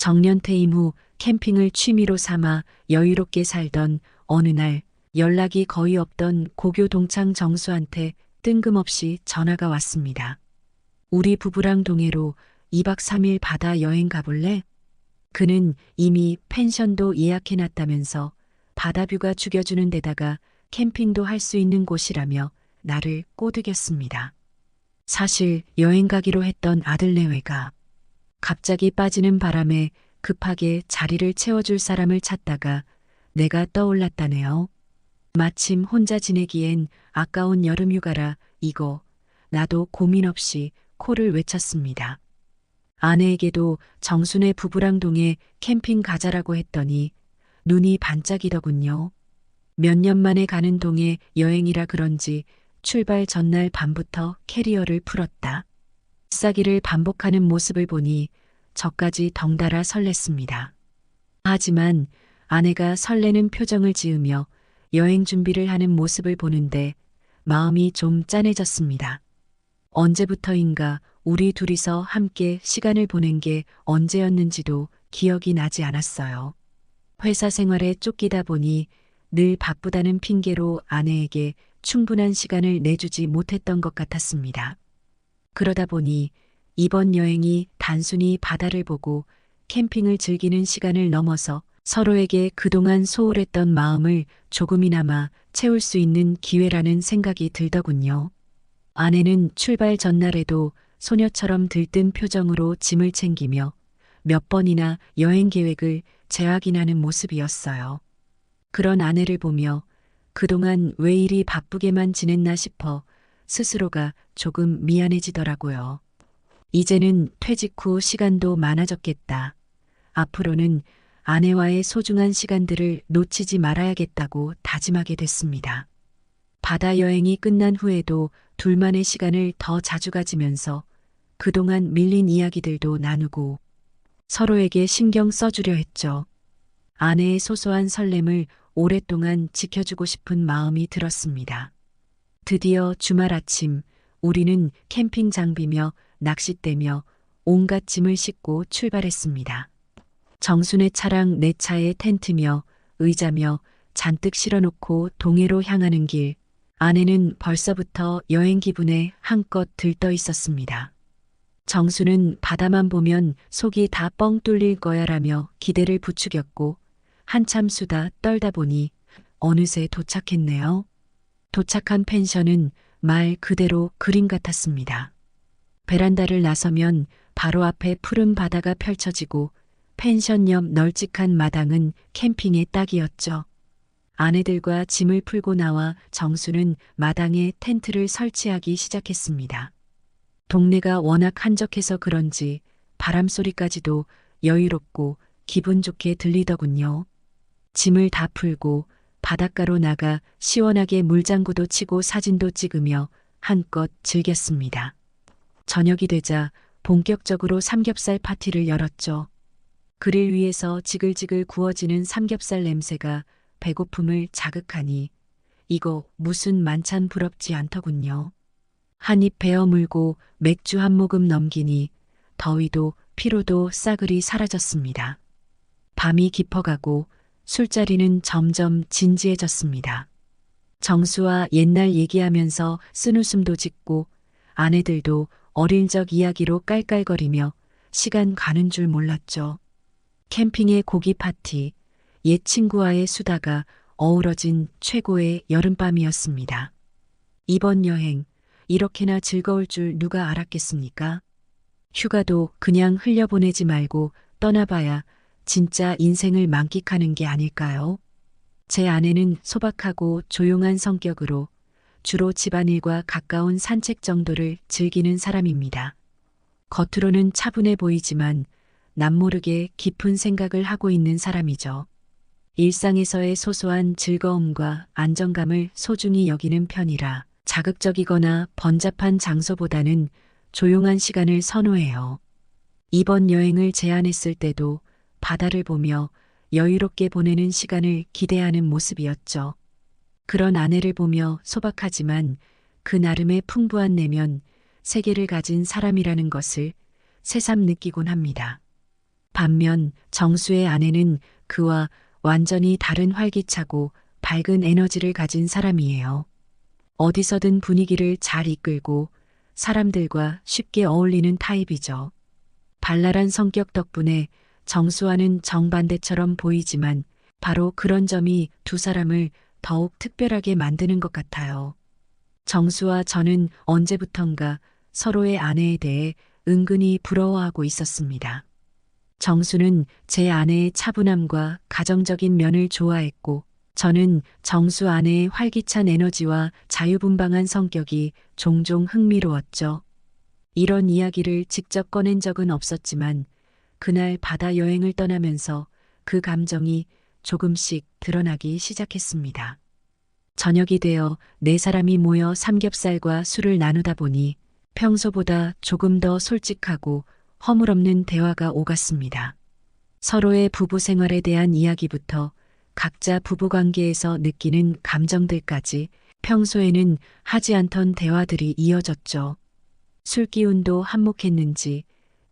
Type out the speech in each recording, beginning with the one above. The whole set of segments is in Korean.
정년 퇴임 후 캠핑을 취미로 삼아 여유롭게 살던 어느 날 연락이 거의 없던 고교 동창 정수한테 뜬금없이 전화가 왔습니다. 우리 부부랑 동해로 2박 3일 바다 여행 가볼래? 그는 이미 펜션도 예약해놨다면서 바다뷰가 죽여주는 데다가 캠핑도 할 수 있는 곳이라며 나를 꼬드겼습니다. 사실 여행 가기로 했던 아들 내외가 갑자기 빠지는 바람에 급하게 자리를 채워줄 사람을 찾다가 내가 떠올랐다네요. 마침 혼자 지내기엔 아까운 여름휴가라 이거 나도 고민 없이 코를 외쳤습니다. 아내에게도 정순의 부부랑 동해 캠핑 가자라고 했더니 눈이 반짝이더군요. 몇 년 만에 가는 동해 여행이라 그런지 출발 전날 밤부터 캐리어를 풀었다. 싸기를 반복하는 모습을 보니 저까지 덩달아 설렜습니다. 하지만 아내가 설레는 표정을 지으며 여행 준비를 하는 모습을 보는데 마음이 좀 짠해졌습니다. 언제부터인가 우리 둘이서 함께 시간을 보낸 게 언제였는지도 기억이 나지 않았어요. 회사 생활에 쫓기다 보니 늘 바쁘다는 핑계로 아내에게 충분한 시간을 내주지 못했던 것 같았습니다. 그러다 보니 이번 여행이 단순히 바다를 보고 캠핑을 즐기는 시간을 넘어서 서로에게 그동안 소홀했던 마음을 조금이나마 채울 수 있는 기회라는 생각이 들더군요. 아내는 출발 전날에도 소녀처럼 들뜬 표정으로 짐을 챙기며 몇 번이나 여행 계획을 재확인하는 모습이었어요. 그런 아내를 보며 그동안 왜 이리 바쁘게만 지냈나 싶어 스스로가 조금 미안해지더라고요. 이제는 퇴직 후 시간도 많아졌겠다. 앞으로는 아내와의 소중한 시간들을 놓치지 말아야겠다고 다짐하게 됐습니다. 바다 여행이 끝난 후에도 둘만의 시간을 더 자주 가지면서 그동안 밀린 이야기들도 나누고 서로에게 신경 써주려 했죠. 아내의 소소한 설렘을 오랫동안 지켜주고 싶은 마음이 들었습니다. 드디어 주말 아침 우리는 캠핑 장비며 낚싯대며 온갖 짐을 싣고 출발했습니다. 정순의 차랑 내 차에 텐트며 의자며 잔뜩 실어놓고 동해로 향하는 길, 아내는 벌써부터 여행 기분에 한껏 들떠 있었습니다. 정수는 바다만 보면 속이 다 뻥 뚫릴 거야라며 기대를 부추겼고 한참 수다 떨다 보니 어느새 도착했네요. 도착한 펜션은 말 그대로 그림 같았습니다. 베란다를 나서면 바로 앞에 푸른 바다가 펼쳐지고 펜션 옆 널찍한 마당은 캠핑의 딱이었죠. 아내들과 짐을 풀고 나와 정수는 마당에 텐트를 설치하기 시작했습니다. 동네가 워낙 한적해서 그런지 바람 소리까지도 여유롭고 기분 좋게 들리더군요. 짐을 다 풀고 바닷가로 나가 시원하게 물장구도 치고 사진도 찍으며 한껏 즐겼습니다. 저녁이 되자 본격적으로 삼겹살 파티를 열었죠. 그릴 위에서 지글지글 구워지는 삼겹살 냄새가 배고픔을 자극하니 이거 무슨 만찬 부럽지 않더군요. 한 입 베어 물고 맥주 한 모금 넘기니 더위도 피로도 싸그리 사라졌습니다. 밤이 깊어가고 술자리는 점점 진지해졌습니다. 정수와 옛날 얘기하면서 쓴웃음도 짓고 아내들도 어릴 적 이야기로 깔깔거리며 시간 가는 줄 몰랐죠. 캠핑의 고기 파티, 옛 친구와의 수다가 어우러진 최고의 여름밤이었습니다. 이번 여행 이렇게나 즐거울 줄 누가 알았겠습니까? 휴가도 그냥 흘려보내지 말고 떠나봐야 진짜 인생을 만끽하는 게 아닐까요? 제 아내는 소박하고 조용한 성격으로 주로 집안일과 가까운 산책 정도를 즐기는 사람입니다. 겉으로는 차분해 보이지만 남모르게 깊은 생각을 하고 있는 사람이죠. 일상에서의 소소한 즐거움과 안정감을 소중히 여기는 편이라 자극적이거나 번잡한 장소보다는 조용한 시간을 선호해요. 이번 여행을 제안했을 때도 바다를 보며 여유롭게 보내는 시간을 기대하는 모습이었죠. 그런 아내를 보며 소박하지만 그 나름의 풍부한 내면, 세계를 가진 사람이라는 것을 새삼 느끼곤 합니다. 반면 정수의 아내는 그와 완전히 다른 활기차고 밝은 에너지를 가진 사람이에요. 어디서든 분위기를 잘 이끌고 사람들과 쉽게 어울리는 타입이죠. 발랄한 성격 덕분에 정수와는 정반대처럼 보이지만 바로 그런 점이 두 사람을 더욱 특별하게 만드는 것 같아요. 정수와 저는 언제부턴가 서로의 아내에 대해 은근히 부러워하고 있었습니다. 정수는 제 아내의 차분함과 가정적인 면을 좋아했고, 저는 정수 아내의 활기찬 에너지와 자유분방한 성격이 종종 흥미로웠죠. 이런 이야기를 직접 꺼낸 적은 없었지만, 그날 바다 여행을 떠나면서 그 감정이 조금씩 드러나기 시작했습니다. 저녁이 되어 네 사람이 모여 삼겹살과 술을 나누다 보니 평소보다 조금 더 솔직하고 허물없는 대화가 오갔습니다. 서로의 부부 생활에 대한 이야기부터 각자 부부 관계에서 느끼는 감정들까지 평소에는 하지 않던 대화들이 이어졌죠. 술 기운도 한몫했는지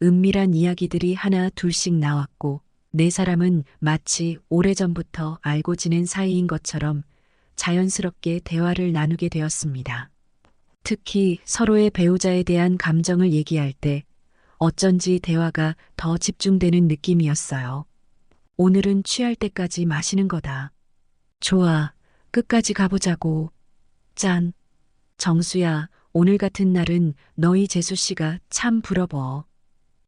은밀한 이야기들이 하나 둘씩 나왔고 네 사람은 마치 오래전부터 알고 지낸 사이인 것처럼 자연스럽게 대화를 나누게 되었습니다. 특히 서로의 배우자에 대한 감정을 얘기할 때 어쩐지 대화가 더 집중되는 느낌이었어요. 오늘은 취할 때까지 마시는 거다. 좋아, 끝까지 가보자고. 짠. 정수야, 오늘 같은 날은 너희 재수 씨가 참 부러워.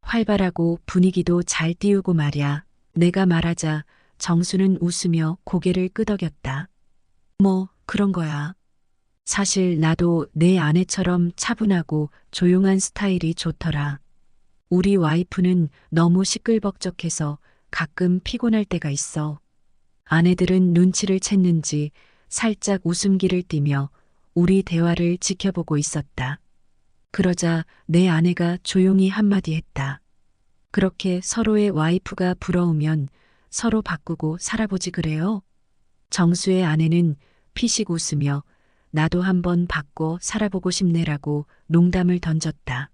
활발하고 분위기도 잘 띄우고 말야. 내가 말하자 정수는 웃으며 고개를 끄덕였다. 뭐, 그런 거야. 사실 나도 내 아내처럼 차분하고 조용한 스타일이 좋더라. 우리 와이프는 너무 시끌벅적해서 가끔 피곤할 때가 있어. 아내들은 눈치를 챘는지 살짝 웃음기를 띠며 우리 대화를 지켜보고 있었다. 그러자 내 아내가 조용히 한마디 했다. 그렇게 서로의 와이프가 부러우면 서로 바꾸고 살아보지 그래요? 정수의 아내는 피식 웃으며 나도 한번 바꿔 살아보고 싶네라고 농담을 던졌다.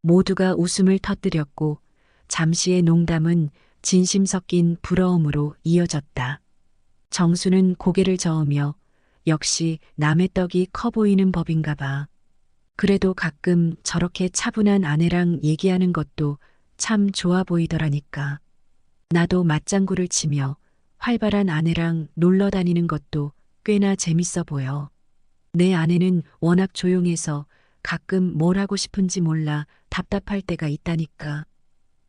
모두가 웃음을 터뜨렸고 잠시의 농담은 진심 섞인 부러움으로 이어졌다. 정수는 고개를 저으며 역시 남의 떡이 커 보이는 법인가 봐. 그래도 가끔 저렇게 차분한 아내랑 얘기하는 것도 참 좋아 보이더라니까. 나도 맞장구를 치며 활발한 아내랑 놀러 다니는 것도 꽤나 재밌어 보여. 내 아내는 워낙 조용해서 가끔 뭘 하고 싶은지 몰라 답답할 때가 있다니까.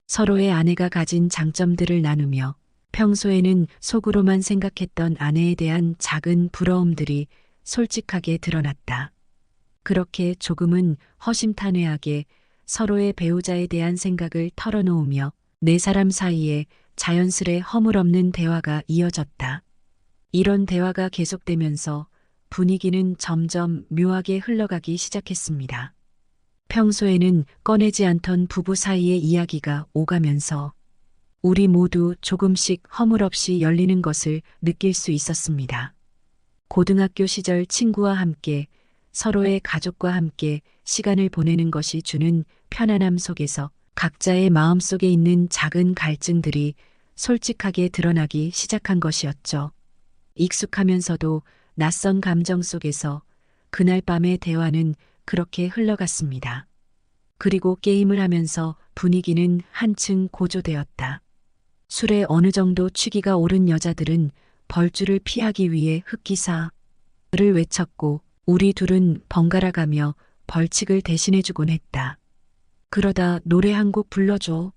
서로의 아내가 가진 장점들을 나누며 평소에는 속으로만 생각했던 아내에 대한 작은 부러움들이 솔직하게 드러났다. 그렇게 조금은 허심탄회하게 서로의 배우자에 대한 생각을 털어놓으며 네 사람 사이에 자연스레 허물없는 대화가 이어졌다. 이런 대화가 계속되면서 분위기는 점점 묘하게 흘러가기 시작했습니다. 평소에는 꺼내지 않던 부부 사이의 이야기가 오가면서 우리 모두 조금씩 허물없이 열리는 것을 느낄 수 있었습니다. 고등학교 시절 친구와 함께 서로의 가족과 함께 시간을 보내는 것이 주는 편안함 속에서 각자의 마음속에 있는 작은 갈증들이 솔직하게 드러나기 시작한 것이었죠. 익숙하면서도 낯선 감정 속에서 그날 밤의 대화는 그렇게 흘러갔습니다. 그리고 게임을 하면서 분위기는 한층 고조되었다. 술에 어느 정도 취기가 오른 여자들은 벌주를 피하기 위해 흑기사를 외쳤고 우리 둘은 번갈아 가며 벌칙을 대신해주곤 했다. 그러다 노래 한 곡 불러줘.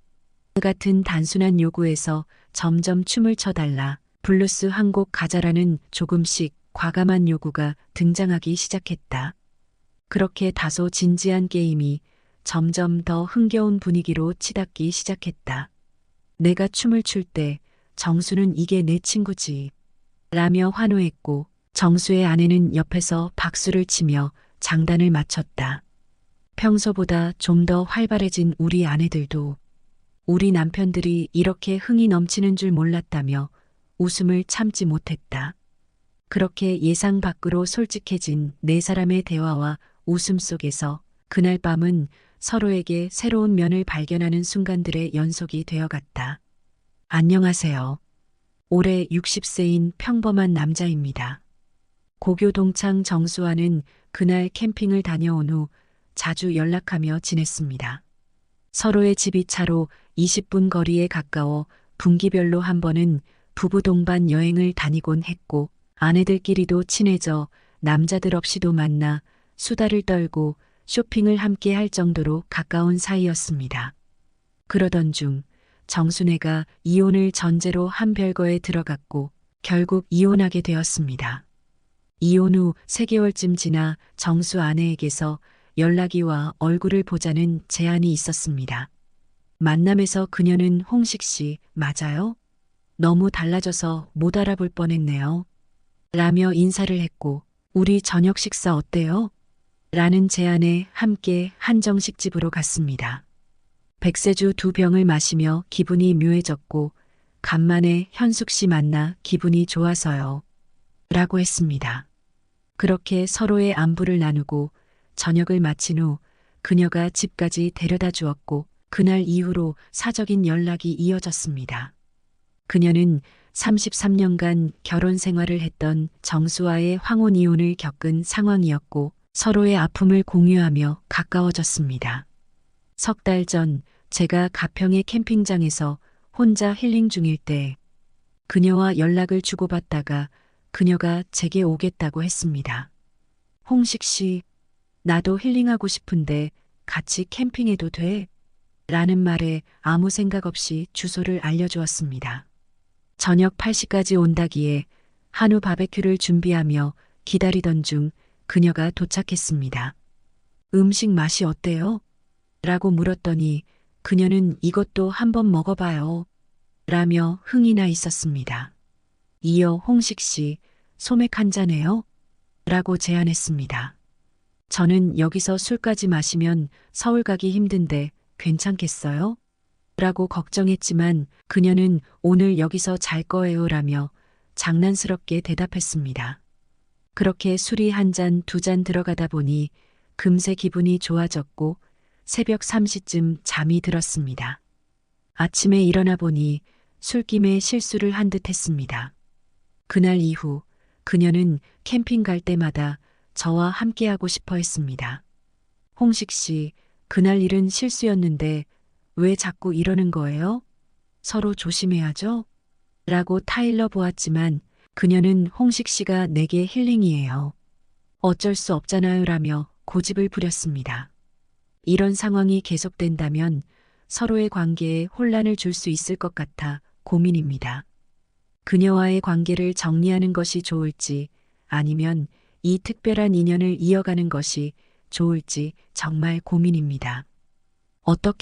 같은 단순한 요구에서 점점 춤을 춰달라. 블루스 한 곡 가자라는 조금씩 과감한 요구가 등장하기 시작했다. 그렇게 다소 진지한 게임이 점점 더 흥겨운 분위기로 치닫기 시작했다. 내가 춤을 출 때 정수는 이게 내 친구지 라며 환호했고 정수의 아내는 옆에서 박수를 치며 장단을 맞췄다. 평소보다 좀 더 활발해진 우리 아내들도 우리 남편들이 이렇게 흥이 넘치는 줄 몰랐다며 웃음을 참지 못했다. 그렇게 예상 밖으로 솔직해진 네 사람의 대화와 웃음 속에서 그날 밤은 서로에게 새로운 면을 발견하는 순간들의 연속이 되어갔다. 안녕하세요. 올해 60세인 평범한 남자입니다. 고교 동창 정수와는 그날 캠핑을 다녀온 후 자주 연락하며 지냈습니다. 서로의 집이 차로 20분 거리에 가까워 분기별로 한 번은 부부 동반 여행을 다니곤 했고 아내들끼리도 친해져 남자들 없이도 만나 수다를 떨고 쇼핑을 함께 할 정도로 가까운 사이였습니다. 그러던 중 정순애가 이혼을 전제로 한 별거에 들어갔고 결국 이혼하게 되었습니다. 이혼 후 3개월쯤 지나 정수 아내에게서 연락이 와 얼굴을 보자는 제안이 있었습니다. 만남에서 그녀는 홍식 씨, 맞아요? 너무 달라져서 못 알아볼 뻔했네요. 라며 인사를 했고, 우리 저녁 식사 어때요? 라는 제안에 함께 한정식 집으로 갔습니다. 백세주 2병을 마시며 기분이 묘해졌고, 간만에 현숙 씨 만나 기분이 좋아서요. 라고 했습니다. 그렇게 서로의 안부를 나누고 저녁을 마친 후 그녀가 집까지 데려다 주었고 그날 이후로 사적인 연락이 이어졌습니다. 그녀는 33년간 결혼 생활을 했던 정수와의 황혼 이혼을 겪은 상황이었고 서로의 아픔을 공유하며 가까워졌습니다. 3달 전 제가 가평의 캠핑장에서 혼자 힐링 중일 때 그녀와 연락을 주고받다가 그녀가 제게 오겠다고 했습니다. 홍식 씨, 나도 힐링하고 싶은데 같이 캠핑해도 돼? 라는 말에 아무 생각 없이 주소를 알려주었습니다. 저녁 8시까지 온다기에 한우 바베큐를 준비하며 기다리던 중 그녀가 도착했습니다. 음식 맛이 어때요? 라고 물었더니 그녀는 이것도 한번 먹어봐요. 라며 흥이 나 있었습니다. 이어 홍식 씨, 소맥 한 잔해요? 라고 제안했습니다. 저는 여기서 술까지 마시면 서울 가기 힘든데 괜찮겠어요? 라고 걱정했지만 그녀는 오늘 여기서 잘 거예요 라며 장난스럽게 대답했습니다. 그렇게 술이 한 잔, 2잔 들어가다 보니 금세 기분이 좋아졌고 새벽 3시쯤 잠이 들었습니다. 아침에 일어나 보니 술김에 실수를 한 듯 했습니다. 그날 이후 그녀는 캠핑 갈 때마다 저와 함께하고 싶어 했습니다. 홍식 씨, 그날 일은 실수였는데 왜 자꾸 이러는 거예요? 서로 조심해야죠? 라고 타일러 보았지만 그녀는 홍식 씨가 내게 힐링이에요. 어쩔 수 없잖아요 라며 고집을 부렸습니다. 이런 상황이 계속된다면 서로의 관계에 혼란을 줄 수 있을 것 같아 고민입니다. 그녀와의 관계를 정리하는 것이 좋을지 아니면 이 특별한 인연을 이어가는 것이 좋을지 정말 고민입니다. 어떻게